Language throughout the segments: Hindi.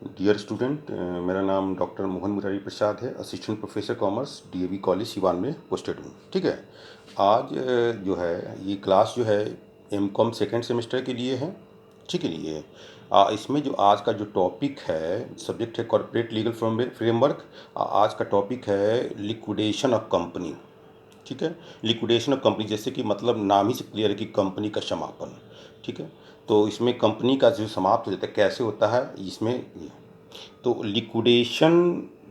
डियर स्टूडेंट, मेरा नाम डॉक्टर मोहन मुरारी प्रसाद है। Assistant professor commerce DAV college Siwan में पोस्टेड हूँ। ठीक है। आज जो है ये क्लास जो है एमकॉम सेकेंड सेमेस्टर के लिए है। ठीक है। ये इसमें जो आज का जो टॉपिक है, सब्जेक्ट है कॉर्पोरेट लीगल फ्रेमवर्क। आज का टॉपिक है लिक्विडेशन ऑफ कंपनी। ठीक है। लिक्विडेशन ऑफ कंपनी, जैसे कि मतलब नाम ही से क्लियर है कि कंपनी का समापन। ठीक है। तो इसमें कंपनी का जो समाप्त हो जाता है कैसे होता है इसमें तो लिक्विडेशन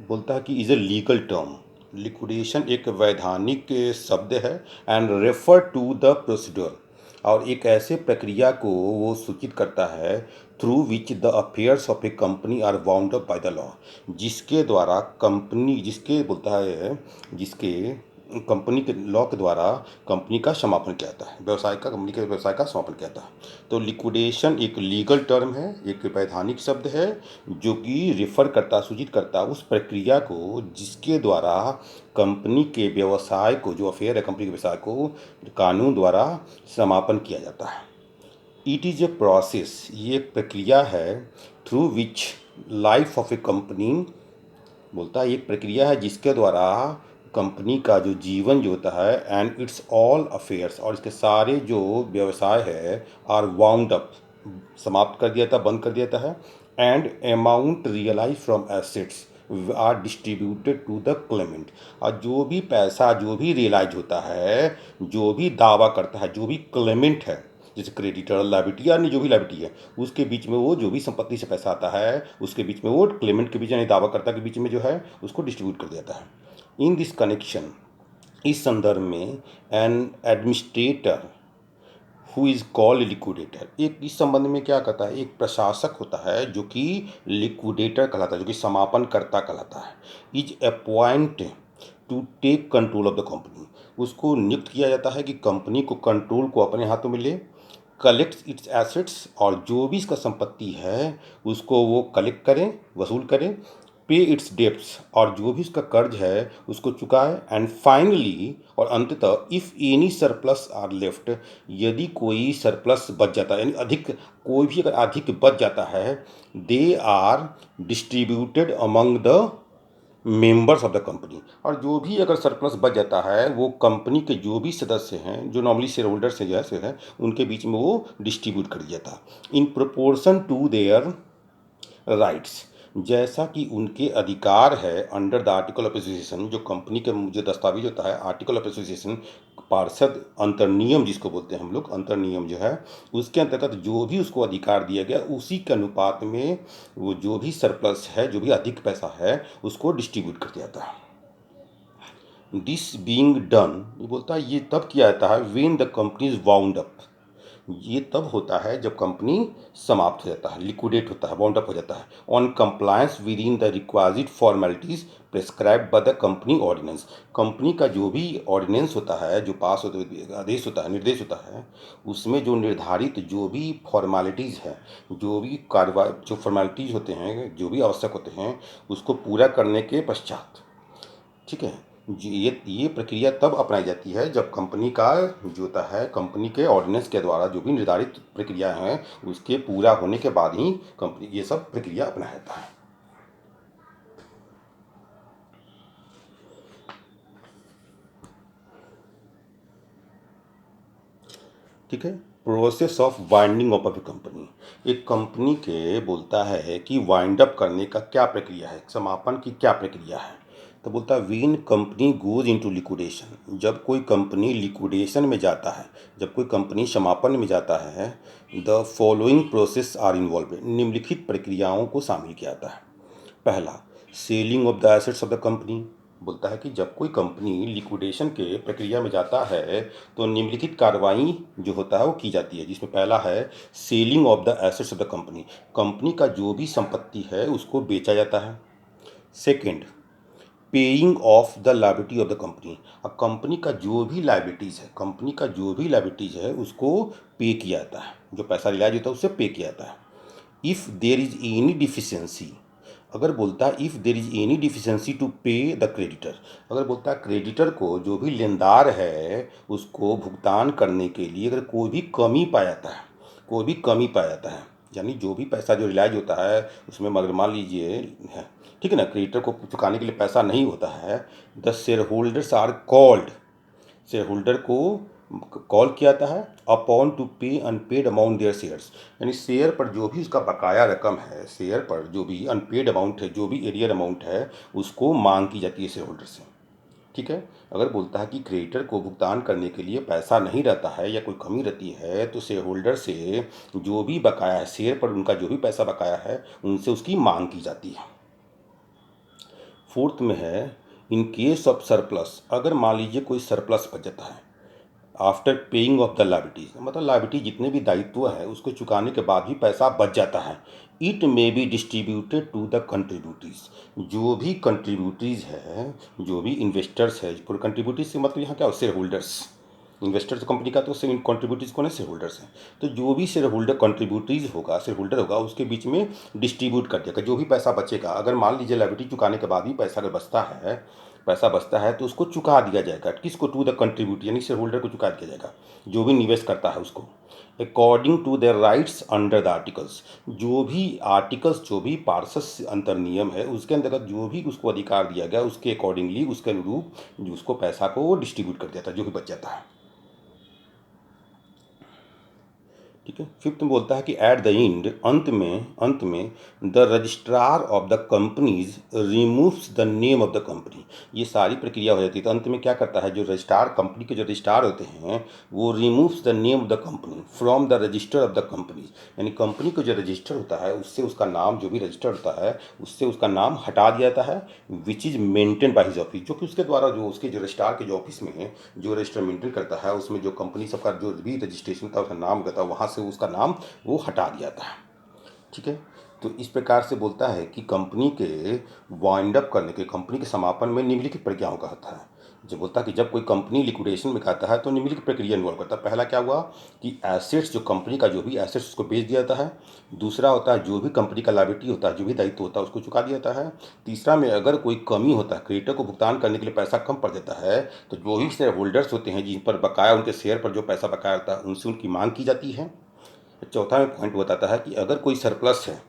बोलता है कि is a legal term. Liquidation एक वैधानिक शब्द है and refer to the procedure, और एक ऐसे प्रक्रिया को वो सूचित करता है through which the affairs of a company are bound up by the law, जिसके द्वारा कंपनी जिसके बोलता है जिसके कंपनी के लॉ के द्वारा कंपनी का समापन किया जाता है, व्यवसाय का कंपनी के व्यवसाय का समापन किया जाता है। तो लिक्विडेशन एक लीगल टर्म है, एक वैधानिक शब्द है जो कि रेफर करता सूचित करता उस प्रक्रिया को जिसके द्वारा कंपनी के व्यवसाय को, जो अफेयर है कंपनी के व्यवसाय को, कानून द्वारा समापन किया जाता है। इट इज़ ए प्रोसेस, ये एक प्रक्रिया है through which life of a company, बोलता है एक प्रक्रिया है जिसके द्वारा कंपनी का जो जीवन जो होता है एंड इट्स ऑल अफेयर्स, और इसके सारे जो व्यवसाय है आर वाउंड अप, समाप्त कर दिया था, बंद कर दिया था है। And amount realize from assets are distributed to the claimant, और जो भी पैसा जो भी रियलाइज होता है, जो भी दावा करता है, जो भी क्लेमेंट है, जैसे क्रेडिटर लायबिलिटी या नहीं जो भी लायबिलिटी है, उसके बीच में वो जो भी संपत्ति से पैसा आता है उसके बीच में वो क्लेमेंट के बीच यानी दावाकर्ता के बीच में जो है उसको डिस्ट्रीब्यूट कर देता है। इन दिस कनेक्शन, इस संदर्भ में an administrator who is called liquidator, एक इस संबंध में क्या कहता है, एक प्रशासक होता है जो कि लिक्विडेटर कहलाता है, जो कि समापन कर्ता कहलाता है। Is appoint to take control of the company, उसको नियुक्त किया जाता है कि कंपनी को कंट्रोल को अपने हाथों में ले, कलेक्ट इट्स एसेट्स, और जो भी इसका संपत्ति है उसको वो कलेक्ट करें, वसूल करें, पे इट्स डेब्ट्स, और जो भी उसका कर्ज है उसको चुकाए, एंड फाइनली, और अंततः if any surplus are left, यदि कोई सरप्लस बच जाता है यानी अधिक, कोई भी अगर अधिक बच जाता है, they are distributed among the members of the company, और जो भी अगर सरप्लस बच जाता है वो कंपनी के जो भी सदस्य हैं, जो नॉर्मली शेयर होल्डर्स हैं जैसे हैं, उनके बीच में वो डिस्ट्रीब्यूट कर दिया जाता in proportion to their rights, जैसा कि उनके अधिकार है under the article of association, जो कंपनी के जो दस्तावेज होता है आर्टिकल ऑफ एसोसिएशन, पार्षद अंतर्नियम जिसको बोलते हैं हम लोग, अंतर्नियम जो है उसके अंतर्गत जो भी उसको अधिकार दिया गया उसी के अनुपात में वो जो भी सरप्लस है, जो भी अधिक पैसा है उसको डिस्ट्रीब्यूट कर दिया जाता है। दिस बीइंग डन, ये बोलता है ये तब किया जाता है when the company is wound up, ये तब होता है जब कंपनी समाप्त हो जाता है, लिक्विडेट होता है, बाउंड अप हो जाता है, on compliance with in the required formalities prescribe by the company ordinance, company का जो भी ऑर्डिनेंस होता है, जो पास होता आदेश होता है, निर्देश होता है, उसमें जो निर्धारित जो भी फॉर्मेलिटीज़ है, जो भी कार्रवाई, जो फॉर्मेलिटीज़ होते हैं, जो भी आवश्यक होते हैं, उसको पूरा करने के पश्चात, ठीक है, ये प्रक्रिया तब अपनाई जाती है जब कंपनी का जो होता है, कंपनी के ऑर्डिनेंस के द्वारा जो भी निर्धारित प्रक्रिया हैं उसके पूरा होने के बाद ही कंपनी ये सब प्रक्रिया अपनाया जाता है। ठीक है। Process of winding up of a company, एक कंपनी के बोलता है कि वाइंड अप करने का क्या प्रक्रिया है, समापन की क्या प्रक्रिया है। तो बोलता है when company goes into liquidation, जब कोई कंपनी लिक्विडेशन में जाता है, जब कोई कंपनी समापन में जाता है, the following process are involve, निम्नलिखित प्रक्रियाओं को शामिल किया जाता है। पहला, selling of the assets of the company, बोलता है कि जब कोई कंपनी लिक्विडेशन के प्रक्रिया में जाता है तो निम्नलिखित कार्रवाई जो होता है वो की जाती है, जिसमें पहला है selling of the assets of the company, company का जो भी संपत्ति है उसको बेचा जाता है। Second, paying off the liability of the company, अब कंपनी का जो भी लायबिलिटीज़ है, कंपनी का जो भी लायबिलिटीज़ है उसको पे किया जाता है, जो पैसा रिलाइज होता है उससे पे किया जाता है। If there is any deficiency, अगर बोलता है if there is any deficiency to pay the creditor, अगर बोलता है क्रेडिटर को, जो भी लेनदार है उसको भुगतान करने के लिए अगर कोई भी कमी पाया जाता है, कोई भी कमी पाया जाता है, यानी जो भी पैसा जो रिलाइज होता है उसमें मगर मान लीजिए है, ठीक है ना, क्रेडिटर को चुकाने के लिए पैसा नहीं होता है, the share holders are called, share holder को कॉल किया जाता है upon to pay unpaid amount their shares, यानी शेयर पर जो भी उसका बकाया रकम है, शेयर पर जो भी अनपेड अमाउंट है, जो भी एरियर अमाउंट है, उसको मांग की जाती है शेयर होल्डर से। ठीक है, अगर बोलता है कि क्रेडिटर को भुगतान करने के लिए पैसा नहीं रहता है या कोई कमी रहती है तो शेयर होल्डर से जो भी बकाया है, शेयर पर उनका जो भी पैसा बकाया है, उनसे उसकी मांग की जाती है। फोर्थ में है इन केस ऑफ सरप्लस, अगर मान लीजिए कोई सरप्लस बच जाता है after paying off the liabilities, मतलब लाइबिलिटी जितने भी दायित्व है उसको चुकाने के बाद भी पैसा बच जाता है, it may be distributed to the contributories, जो भी कंट्रीब्यूटरीज है, जो भी इन्वेस्टर्स है, कंट्रीब्यूटरीज से मतलब यहाँ क्या शेयर होल्डर्स, इन्वेस्टर तो कंपनी का तो सिर्फ कंट्रीब्यूटरीज कौन है, शेयर होल्डर्स हैं, तो जो भी शेयर होल्डर कंट्रीब्यूटरीज होगा, शेयर होल्डर होगा, उसके बीच में डिस्ट्रीब्यूट कर देगा जो भी पैसा बचेगा। अगर मान लीजिए लायबिलिटी चुकाने के बाद भी पैसा अगर बचता है तो उसको चुका दिया जाएगा, किसको, टू द कंट्रीब्यूटर, यानी शेयर होल्डर को चुका दिया जाएगा जो भी निवेश करता है उसको, according to their rights under the articles, जो भी आर्टिकल्स, जो भी पार्षद अंतर नियम है उसके अंतर्गत जो भी उसको अधिकार दिया गया उसके अकॉर्डिंगली, उसके अनुरूप जो उसको पैसा को डिस्ट्रीब्यूट कर देता है जो भी बच जाता है। ठीक है, फिफ्थ में बोलता है कि एट द एंड, अंत में the registrar of the companies removes the name of the company, ये सारी प्रक्रिया हो जाती है तो अंत में क्या करता है, जो रजिस्ट्रार, कंपनी के जो रजिस्ट्रार होते हैं वो removes the name of the company from the register of the company, यानी कंपनी को जो रजिस्टर होता है उससे उसका नाम, जो भी रजिस्टर होता है उससे उसका नाम हटा दिया जाता है, which is maintain by his office, जो कि उसके द्वारा, जो उसके जो रजिस्ट्रार के जो ऑफिस में जो रजिस्टर मेंटेन करता है उसमें जो कंपनी सबका जो भी रजिस्ट्रेशन था उसका नाम होता है वहाँ से उसका नाम वो हटा दिया था। ठीक है, तो इस प्रकार से बोलता है कि कंपनी के वाइंड अप करने के, कंपनी के समापन में निम्नलिखित प्रक्रियाओं का होता है। जो बोलता है कि जब कोई कंपनी लिक्विडेशन में खाता है तो निम्नलिखित प्रक्रिया इन्वॉल्व करता है। पहला क्या हुआ कि एसेट्स, जो कंपनी का जो भी एसेट्स उसको बेच दिया जाता है। दूसरा होता है जो भी कंपनी का लायबिलिटी होता है, जो भी दायित्व होता है उसको चुका दिया जाता है। तीसरा में अगर कोई कमी होता है, क्रेडिटर को भुगतान करने के लिए पैसा कम पड़ जाता है तो जो भी शेयर होल्डर्स होते हैं जिन पर बकाया, उनके शेयर पर जो पैसा बकाया होता है उनसे उनकी मांग की जाती है। चौथा में पॉइंट बताता है कि अगर कोई सरप्लस है,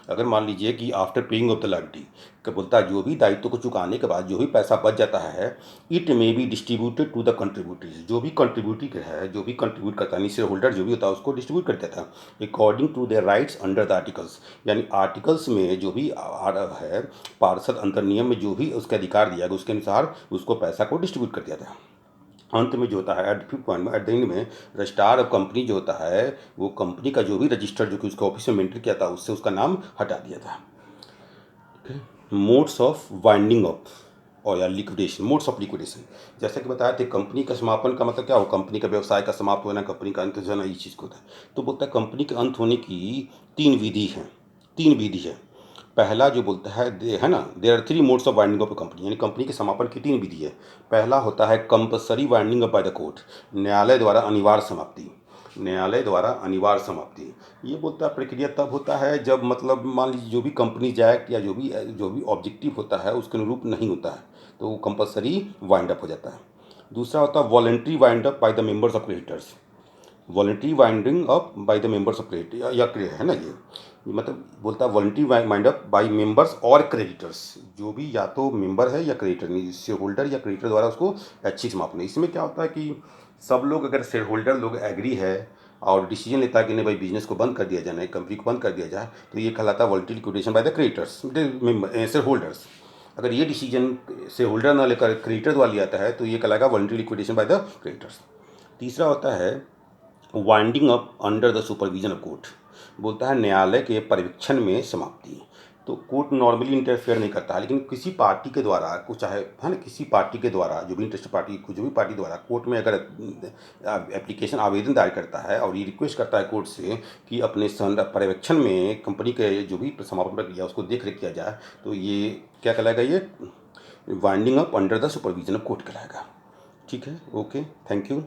अगर मान लीजिए कि after paying off the liability, क्या बोलता है, जो भी दायित्व को चुकाने के बाद जो भी पैसा बच जाता है, it may be distributed to the contributories, जो भी कंट्रीब्यूटी है, जो भी कंट्रीब्यूट करता है, शेयर होल्डर जो भी होता है उसको डिस्ट्रीब्यूट कर देता है according to their rights under the articles, यानी आर्टिकल्स में जो भी है, पार्षद अंतर नियम में जो भी उसके अधिकार दिया गया उसके अनुसार उसको पैसा को डिस्ट्रीब्यूट कर दिया था। अंत में जो होता है एट फिफ्थ पॉइंट में, एट द एंड में, रजिस्ट्रार ऑफ कंपनी जो होता है वो कंपनी का जो भी रजिस्टर जो कि उसके ऑफिस में मेंटेन किया था उससे उसका नाम हटा दिया था। मोड्स ऑफ वाइंडिंग अप और या लिक्विडेशन, मोड्स ऑफ लिक्विडेशन, जैसा कि बताया थे कंपनी का समापन का मतलब क्या हो, कंपनी का व्यवसाय का समाप्त होना, कंपनी का अंत होना, इस चीज़ को होता है। तो बोलता है कंपनी के अंत होने की तीन विधि है। पहला जो बोलता है ना, there are three modes of winding up company, यानी कंपनी के समापन की तीन विधि है। पहला होता है compulsory winding up by the court, न्यायालय द्वारा अनिवार्य समाप्ति, न्यायालय द्वारा अनिवार्य समाप्ति। ये बोलता है प्रक्रिया तब होता है जब मतलब मान लीजिए जो भी कंपनी एक्ट या जो भी ऑब्जेक्टिव होता है उसके अनुरूप नहीं होता है तो वो कंपलसरी वाइंड अप हो जाता है। दूसरा होता है voluntary wind up by the members of creditors, voluntary winding up by the members of creditor, या है ना, ये मतलब बोलता है voluntary wind up by members और क्रेडिटर्स, जो भी या तो मेंबर है या क्रेडिटर, नहीं शेयर होल्डर या क्रेडिटर द्वारा उसको अच्छी समापन। इसमें क्या होता है कि सब लोग, अगर शेयर होल्डर लोग एग्री है और डिसीजन लेता है कि नहीं भाई बिजनेस को बंद कर दिया जाए, कंपनी को बंद कर दिया जाए, तो ये कहलाता है voluntary liquidation by the creditors, share holders. अगर ये डिसीजन शेयर होल्डर ना लेकर क्रेडिटर द्वारा लिया जाता है तो ये कहलाएगा voluntary liquidation by the creditors. तीसरा होता है winding up under the supervision of court, बोलता है न्यायालय के पर्यवेक्षण में समाप्ति। तो कोर्ट नॉर्मली इंटरफेयर नहीं करता है, लेकिन किसी पार्टी के द्वारा कुछ चाहे है ना, किसी पार्टी के द्वारा जो भी इंटरेस्टेड पार्टी, जो भी पार्टी द्वारा कोर्ट में अगर एप्लीकेशन आवेदन दायर करता है और ये रिक्वेस्ट करता है कोर्ट से कि अपने पर्यवेक्षण में कंपनी के जो भी समापन प्रक्रिया उसको देख रेख किया जाए, तो ये क्या कहलाएगा, ये winding up under the supervision of court कहलाएगा। ठीक है, ओके, थैंक यू।